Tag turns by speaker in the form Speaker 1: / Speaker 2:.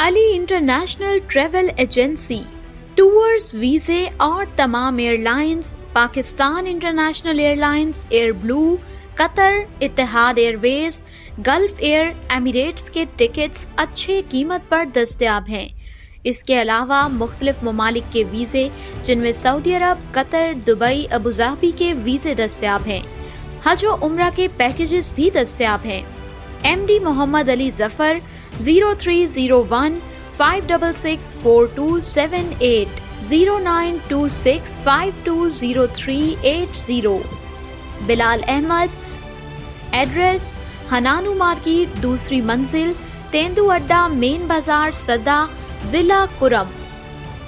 Speaker 1: Ali International Travel Agency tours, वीजे और तमाम airlines, Pakistan International Airlines, Air Blue, Qatar, Etihad Airways, Gulf Air, Emirates के tickets अच्छे कीमत पर दस्तयाब हैं। इसके अलावा मुख्तलिफ ममालिक के वीज़े जिनमें सऊदी अरब, कतर, दुबई, अबूधाबी के वीज़े दस्तयाब हैं। हज और उम्रा के पैकेजेस भी दस्तयाब हैं। MD मोहम्मद अली जफर 0301 566 4278 0926 520380। बिलाल अहमद, एड्रेस हनानू मार्केट, दूसरी मंजिल, तेंदू अड्डा, मेन बाजार, सदा, जिला कुरम।